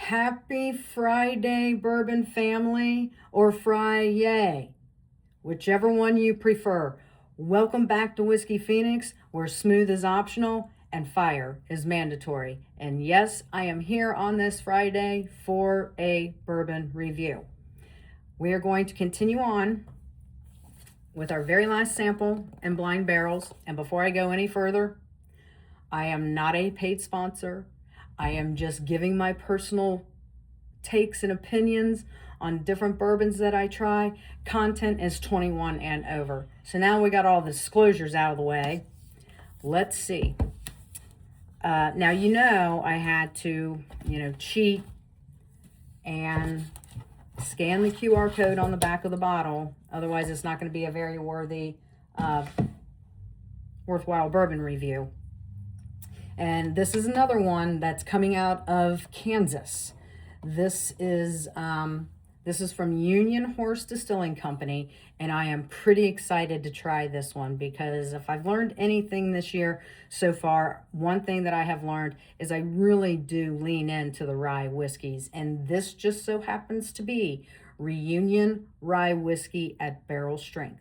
Happy Friday, Bourbon family, or Fry-yay, whichever one you prefer. Welcome back to Whiskey Phoenix, where smooth is optional and fire is mandatory. And yes, I am here on this Friday for a bourbon review. We are going to continue on with our very last sample and blind barrels. And before I go any further, I am not a paid sponsor. I am just giving my personal takes and opinions on different bourbons that I try. Content is 21 and over. So now we got all the disclosures out of the way. Let's see. Now, I had to, cheat and scan the QR code on the back of the bottle. Otherwise, it's not going to be a very worthwhile bourbon review. And this is another one that's coming out of Kansas. This is from Union Horse Distilling Company, and I am pretty excited to try this one because if I've learned anything this year so far, one thing that I have learned is I really do lean into the rye whiskeys, and this just so happens to be Reunion Rye Whiskey at barrel strength.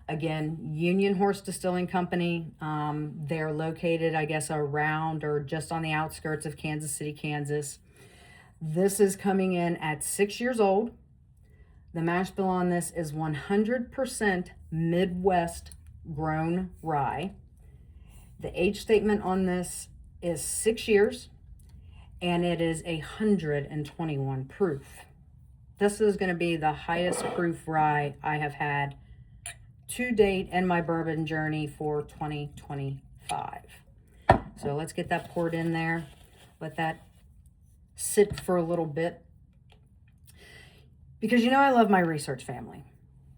Again, Union Horse Distilling Company. They're located, I guess, around or just on the outskirts of Kansas City, Kansas. This is coming in at 6 years old. The mash bill on this is 100% Midwest grown rye. The age statement on this is 6 years, and it is 121 proof. This is going to be the highest proof rye I have had to date in my bourbon journey for 2025. So let's get that poured in there. Let that sit for a little bit. Because I love my research family.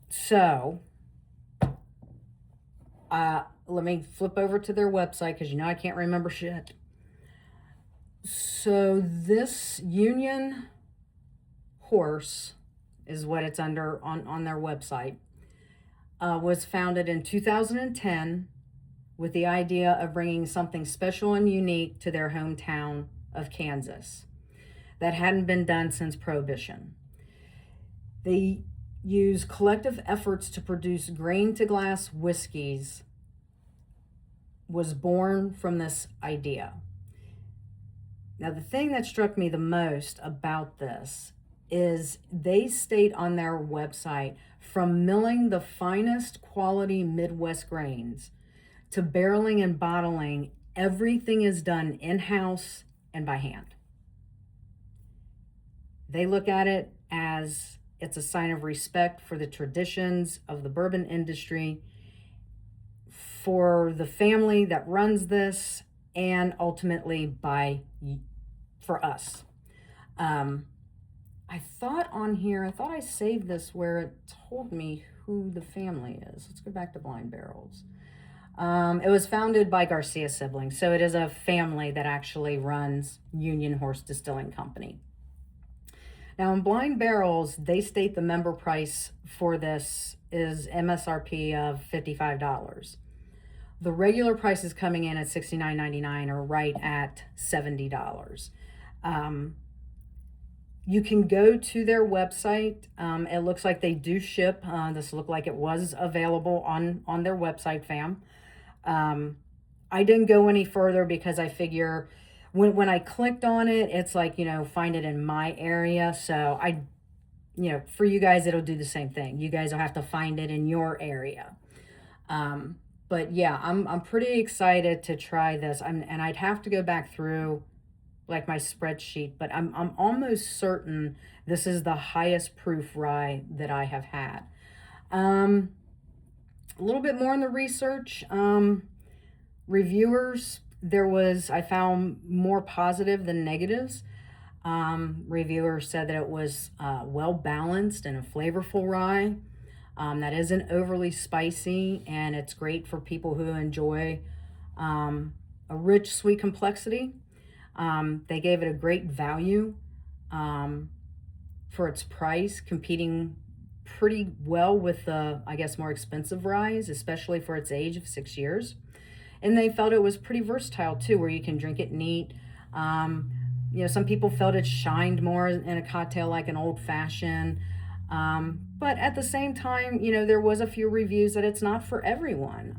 So let me flip over to their website because I can't remember shit. So this Union Horse is what it's under on their website. Was founded in 2010 with the idea of bringing something special and unique to their hometown of Kansas that hadn't been done since Prohibition. They use collective efforts to produce grain-to-glass whiskeys was born from this idea. Now, the thing that struck me the most about this is they state on their website, from milling the finest quality Midwest grains to barreling and bottling, everything is done in-house and by hand. They look at it as it's a sign of respect for the traditions of the bourbon industry, for the family that runs this, and ultimately for us. I thought I saved this where it told me who the family is. Let's go back to Blind Barrels. It was founded by Garcia siblings, so it is a family that actually runs Union Horse Distilling Company. Now, in Blind Barrels, they state the member price for this is MSRP of $55. The regular price is coming in at $69.99 or right at $70. You can go to their website. It looks like they do ship. This looked like it was available on their website, fam. I didn't go any further because I figure when I clicked on it, it's like, find it in my area. So for you guys, it'll do the same thing. You guys will have to find it in your area. But yeah, I'm pretty excited to try this. And I'd have to go back through like my spreadsheet, but I'm almost certain this is the highest proof rye that I have had. A little bit more in the research. Reviewers, I found more positive than negatives. Reviewers said that it was well balanced and a flavorful rye that isn't overly spicy, and it's great for people who enjoy a rich, sweet complexity. They gave it a great value for its price, competing pretty well with the, I guess, more expensive ryes, especially for its age of 6 years. And they felt it was pretty versatile too, where you can drink it neat. some people felt it shined more in a cocktail like an old fashioned. But at the same time, there was a few reviews that it's not for everyone.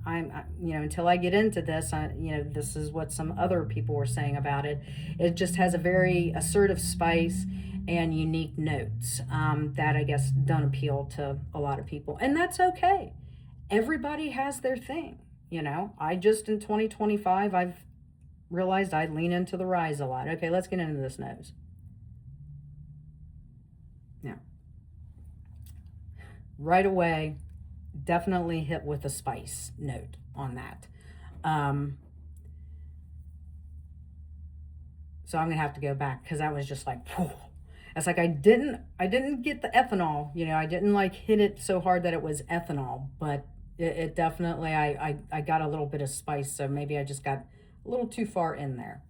Until I get into this, this is what some other people were saying about it. It just has a very assertive spice and unique notes that I guess don't appeal to a lot of people. And that's okay. Everybody has their thing. I just in 2025, I've realized I lean into the rise a lot. Okay, let's get into this nose. Now, right away, definitely hit with a spice note on that. So I'm gonna have to go back because that was just like, whew. It's like I didn't get the ethanol. I didn't like hit it so hard that it was ethanol, but it definitely I got a little bit of spice. So maybe I just got a little too far in there.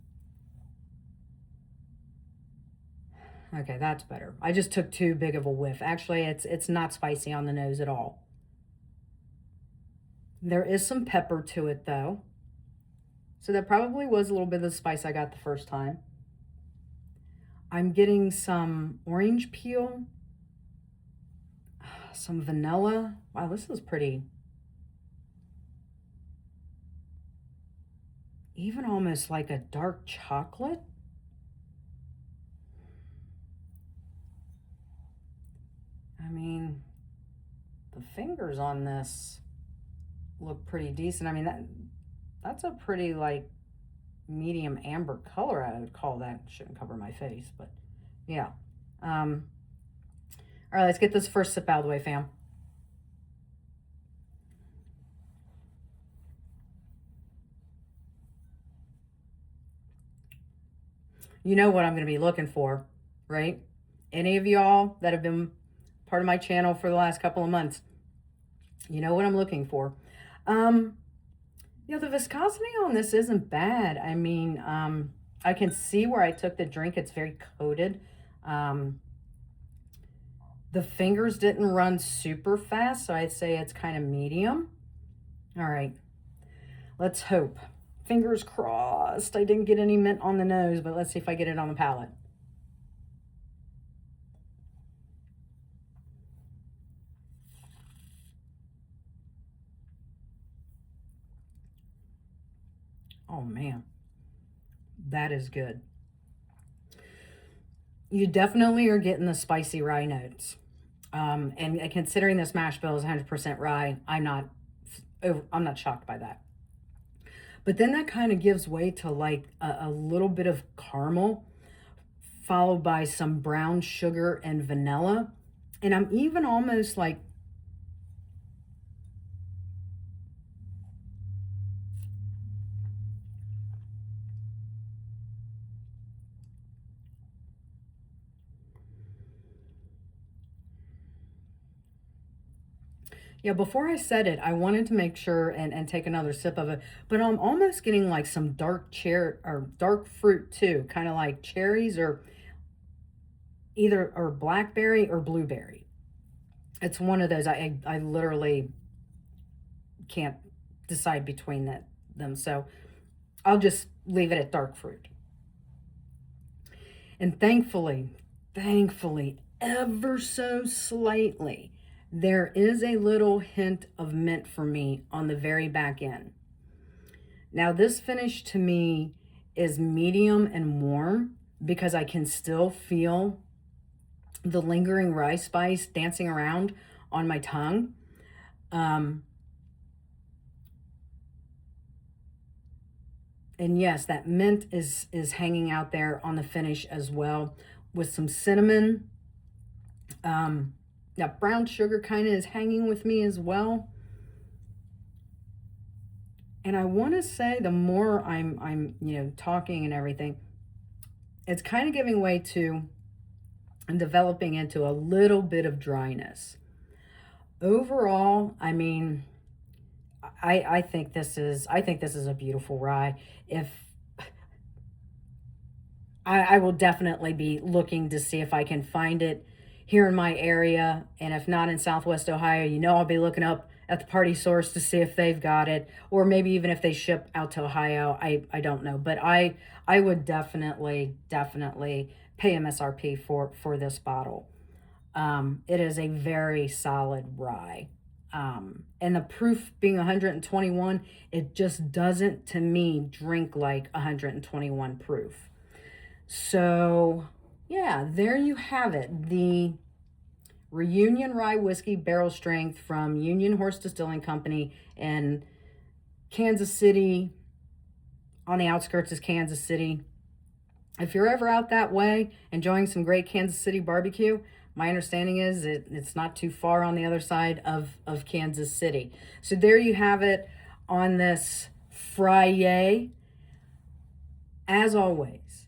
Okay, that's better. I just took too big of a whiff. Actually, it's not spicy on the nose at all. There is some pepper to it though. So that probably was a little bit of the spice I got the first time. I'm getting some orange peel, some vanilla. Wow, this is pretty. Even almost like a dark chocolate. I mean, the fingers on this look pretty decent. I mean, that's a pretty like medium amber color, I would call that. Shouldn't cover my face, but yeah. All right, let's get this first sip out of the way, fam. You know what I'm going to be looking for, right? Any of y'all that have been part of my channel for the last couple of months, you know what I'm looking for. The viscosity on this isn't bad. I mean, I can see where I took the drink. It's very coated. The fingers didn't run super fast, so I'd say it's kind of medium. All right, let's hope. Fingers crossed I didn't get any mint on the nose, but let's see if I get it on the palate. Oh man, that is good. You definitely are getting the spicy rye notes. And considering this mash bill is 100% rye, I'm not shocked by that. But then that kind of gives way to like a little bit of caramel, followed by some brown sugar and vanilla. And I'm even almost like, yeah, before I said it, I wanted to make sure and take another sip of it, but I'm almost getting like some dark cherry or dark fruit too, kind of like cherries or blackberry or blueberry. It's one of those. I literally can't decide between them, so I'll just leave it at dark fruit. And thankfully, ever so slightly, there is a little hint of mint for me on the very back end. Now, this finish to me is medium and warm because I can still feel the lingering rye spice dancing around on my tongue. And yes, that mint is hanging out there on the finish as well with some cinnamon. That brown sugar kind of is hanging with me as well. And I want to say the more I'm talking and everything, it's kind of giving way to and developing into a little bit of dryness. Overall, I mean, I think this is a beautiful rye. If I will definitely be looking to see if I can find it here in my area, and if not in Southwest Ohio, I'll be looking up at the party source to see if they've got it, or maybe even if they ship out to Ohio. I don't know, but I would definitely pay MSRP for this bottle. It is a very solid rye. And the proof being 121, it just doesn't, to me, drink like 121 proof. So, yeah, there you have it. The Reunion Rye Whiskey Barrel Strength from Union Horse Distilling Company in Kansas City, on the outskirts of Kansas City. If you're ever out that way enjoying some great Kansas City barbecue, my understanding is it's not too far on the other side of Kansas City. So there you have it on this Friday. As always,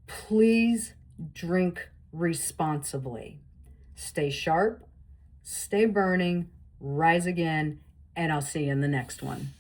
please drink responsibly. Stay sharp, stay burning, rise again, and I'll see you in the next one.